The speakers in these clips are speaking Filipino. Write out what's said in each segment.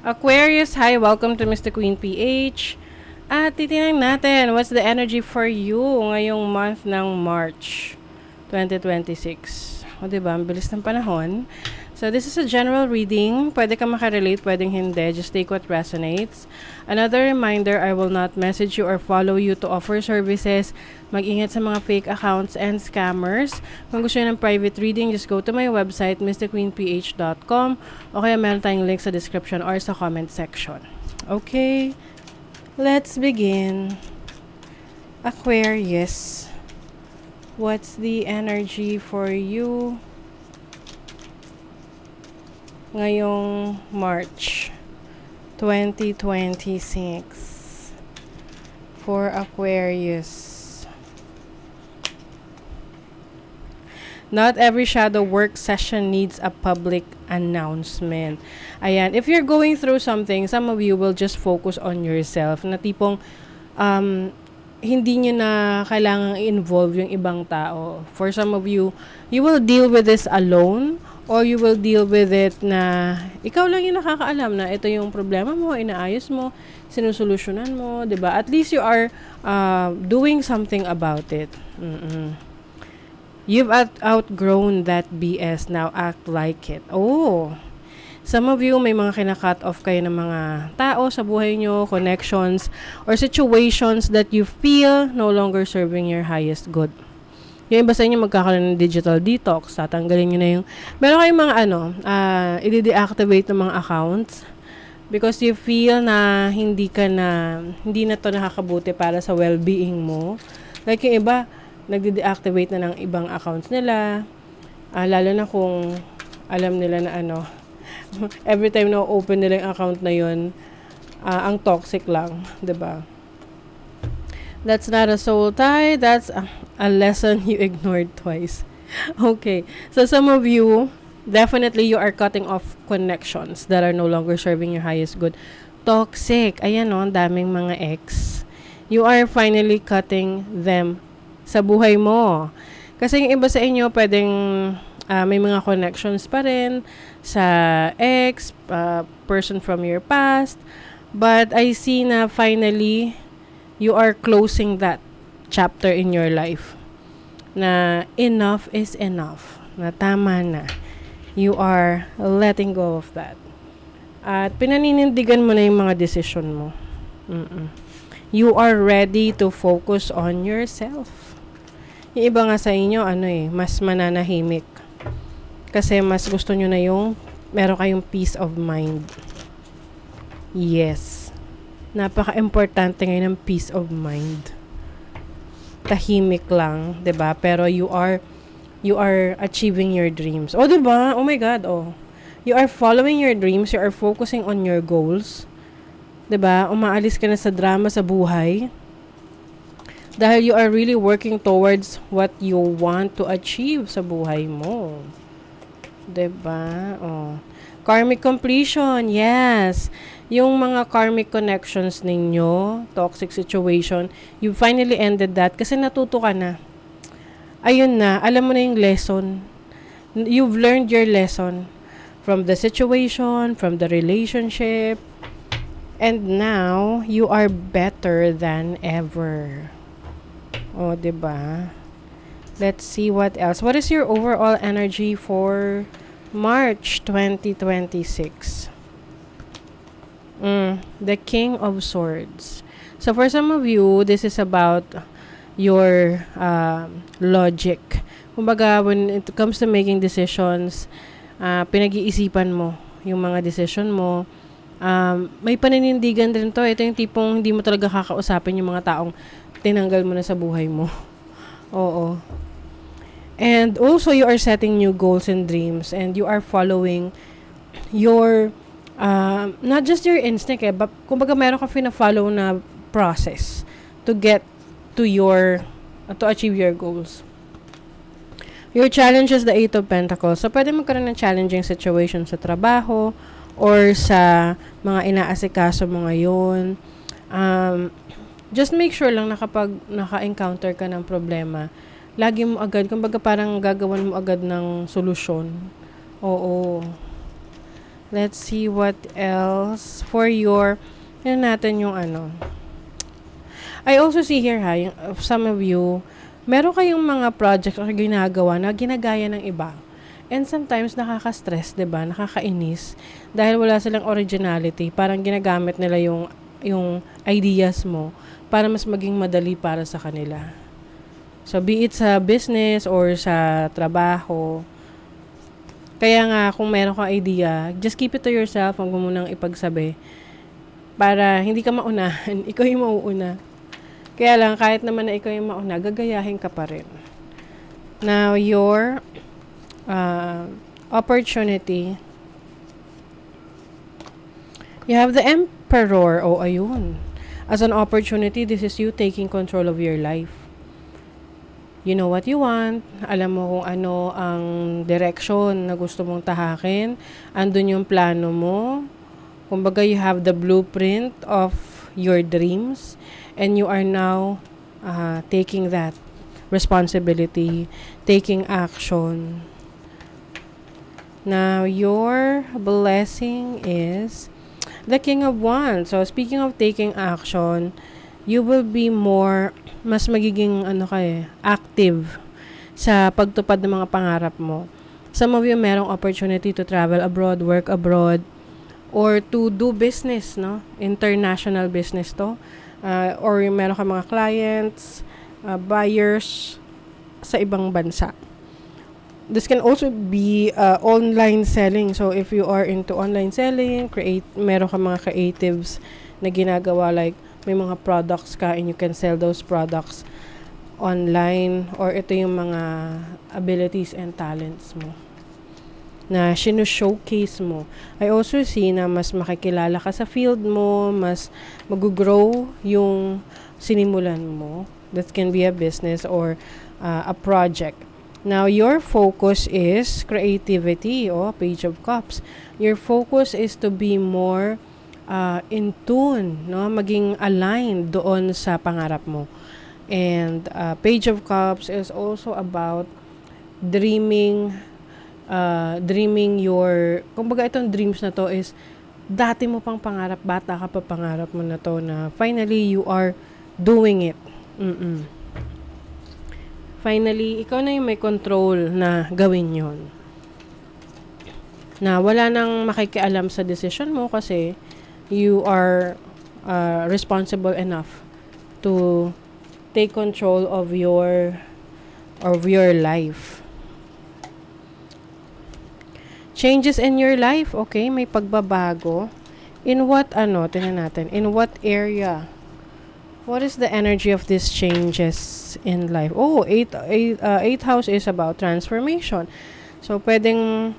Aquarius, hi, welcome to Mr. Queen PH. At titingnan natin, what's the energy for you ngayong month ng March 2026. O diba, ang bilis ng panahon. So this is a general reading. Pwede ka makarelate, pwedeng hindi. Just take what resonates. Another reminder, I will not message you or follow you to offer services. Mag-ingat sa mga fake accounts and scammers. Kung gusto nyo ng private reading, just go to my website, mrqueenph.com, o kaya meron tayong link sa description or sa comment section. Okay, let's begin. Aquarius, what's the energy for you ngayong March 2026 for Aquarius? Not every shadow work session needs a public announcement. Ayan, if you're going through something, some of you will just focus on yourself. Na tipong hindi nyo na kailangang i-involve yung ibang tao. For some of you, you will deal with this alone, or you will deal with it na ikaw lang yung nakakaalam na ito yung problema mo, inaayos mo, sinusolusyonan mo, 'di ba? At least you are doing something about it. You've outgrown that BS, now act like it. Oh, some of you may mga kina-cut off kayo ng mga tao sa buhay nyo, connections, or situations that you feel no longer serving your highest good. Yung iba sa inyo magkakaroon ng digital detox, tatanggalin nyo na yung, meron kayong mga i-deactivate ng mga accounts because you feel na hindi na to nakakabuti para sa well-being mo. Like yung iba, nagde-deactivate na ng ibang accounts nila, lalo na kung alam nila na every time na open nila yung account na yun, ang toxic lang, 'di ba? That's not a soul tie. That's a lesson you ignored twice. Okay. So some of you, definitely you are cutting off connections that are no longer serving your highest good. Toxic. Ayan ang daming mga ex. You are finally cutting them sa buhay mo. Kasi yung iba sa inyo, pwedeng may mga connections pa rin sa ex, person from your past. But I see na finally, you are closing that chapter in your life. Na enough is enough. Na tama na. You are letting go of that. At pinaninindigan mo na yung mga decision mo. You are ready to focus on yourself. Yung iba nga sa inyo, mas mananahimik. Kasi mas gusto nyo na yung meron kayong peace of mind. Yes. Napaka-importante ngayon ng peace of mind. Tahimik lang, 'di ba? Pero you are achieving your dreams. Oh, 'di ba? Oh my God, oh. You are following your dreams, you are focusing on your goals. 'Di ba? Umaalis ka na sa drama sa buhay. Dahil you are really working towards what you want to achieve sa buhay mo. 'Di ba? Oh. Karmic completion, yes. Yung mga karmic connections ninyo, toxic situation, you finally ended that kasi natuto ka na. Ayun na, alam mo na yung lesson. You've learned your lesson from the situation, from the relationship, and now you are better than ever. Oh, 'di ba? Let's see what else. What is your overall energy for March 2026? The King of Swords. So for some of you, this is about your logic. Kumbaga, when it comes to making decisions, pinag-iisipan mo yung mga decision mo. May paninindigan din to. Ito yung tipong hindi mo talaga kakausapin yung mga taong tinanggal mo na sa buhay mo. Oo. And also, you are setting new goals and dreams, and you are following your not just your instinct but kumbaga meron ka fina-follow na process to get to to achieve your goals. Your challenge is the Eight of Pentacles. So, pwede magkaroon ng challenging situation sa trabaho or sa mga inaasikaso mo ngayon. Just make sure lang na kapag naka-encounter ka ng problema, lagi mo agad, kumbaga parang gagawan mo agad ng solusyon. Oo. Let's see what else for your, yun natin yung ano. I also see here ha, yung, some of you, meron kayong mga projects or ginagawa na ginagaya ng iba. And sometimes nakaka-stress, 'di ba? Nakakainis dahil wala silang originality. Parang ginagamit nila yung ideas mo para mas maging madali para sa kanila. So be it sa business or sa trabaho. Kaya nga kung meron kang idea, just keep it to yourself, huwag mo munang ipagsabi para hindi ka maunahan, ikaw yung mauuna. Kaya lang kahit naman na ikaw yung mauna, gagayahin ka pa rin. Now your opportunity. You have the Emperor. Oh, ayun. As an opportunity, this is you taking control of your life. You know what you want. Alam mo kung ano ang direction na gusto mong tahakin. Andun yung plano mo. Kumbaga, you have the blueprint of your dreams. And you are now taking that responsibility, taking action. Now, your blessing is the King of Wands. So, speaking of taking action, you will be mas magiging active sa pagtupad ng mga pangarap mo. Some of you merong opportunity to travel abroad, work abroad, or to do business, no? International business to. Or meron ka mga clients, buyers sa ibang bansa. This can also be online selling. So, if you are into online selling, meron ka mga creatives na ginagawa like may mga products ka and you can sell those products online or ito yung mga abilities and talents mo na showcase mo. I also see na mas makikilala ka sa field mo, mas mag-grow yung sinimulan mo. That can be a business or a project. Now, your focus is creativity, Page of Cups. Your focus is to be more in tune, no? Maging aligned doon sa pangarap mo. And Page of Cups is also about dreaming kumbaga itong dreams na to is dati mo pang pangarap, bata ka pa pangarap mo na to na finally you are doing it. Finally, ikaw na yung may control na gawin yon. Na wala nang makikialam sa decision mo kasi you are responsible enough to take control of your life. Changes in your life, okay? May pagbabago. In what, tingnan natin, in what area? What is the energy of these changes in life? Oh, 8th house is about transformation. So, pwedeng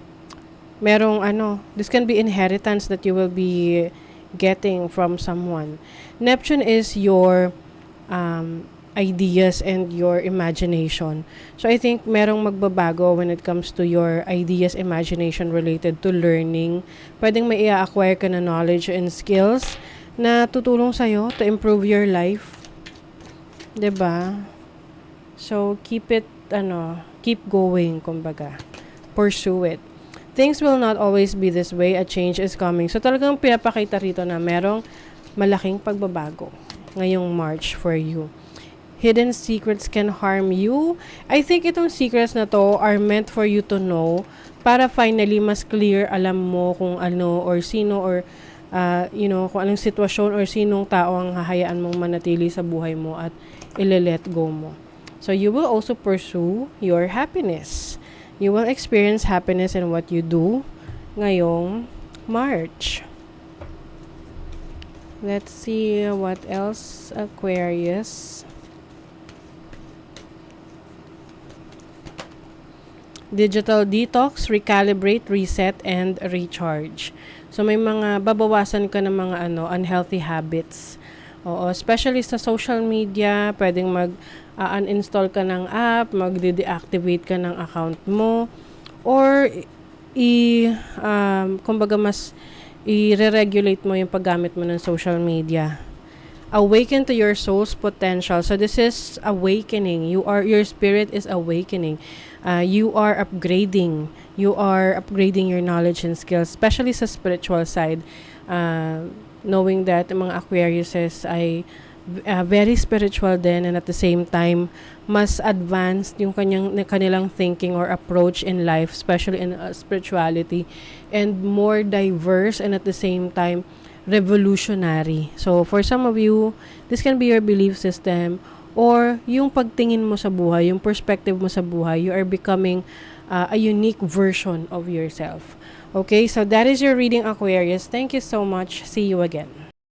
merong this can be inheritance that you will be getting from someone. Neptune is your ideas and your imagination. So, I think merong magbabago when it comes to your ideas, imagination related to learning. Pwedeng may i-acquire ka na knowledge and skills na tutulong sa'yo to improve your life. 'Di ba? So, keep going, kumbaga. Pursue it. Things will not always be this way. A change is coming. So, talagang pinapakita rito na merong malaking pagbabago ngayong March for you. Hidden secrets can harm you. I think itong secrets na to are meant for you to know para finally mas clear alam mo kung ano or sino or kung anong sitwasyon or sinong tao ang hahayaan mong manatili sa buhay mo at ile-let go mo. So, you will also pursue your happiness. You will experience happiness in what you do ngayong March. Let's see what else, Aquarius. Digital detox, recalibrate, reset, and recharge. So, may mga babawasan ka ng mga unhealthy habits. Oo, especially sa social media, pwedeng uninstall ka ng app, mag-deactivate ka ng account mo, or kumbaga mas i-regulate mo yung paggamit mo ng social media. Awaken to your soul's potential. So this is awakening. Your spirit is awakening. You are upgrading you are upgrading your knowledge and skills, especially sa spiritual side. Knowing that ang mga Aquariuses ay very spiritual din, and at the same time mas advanced yung kanilang thinking or approach in life, especially in spirituality, and more diverse, and at the same time revolutionary. So for some of you, this can be your belief system or yung pagtingin mo sa buhay, yung perspective mo sa buhay. You are becoming a unique version of yourself. Okay, so that is your reading, Aquarius. Thank you so much. See you again.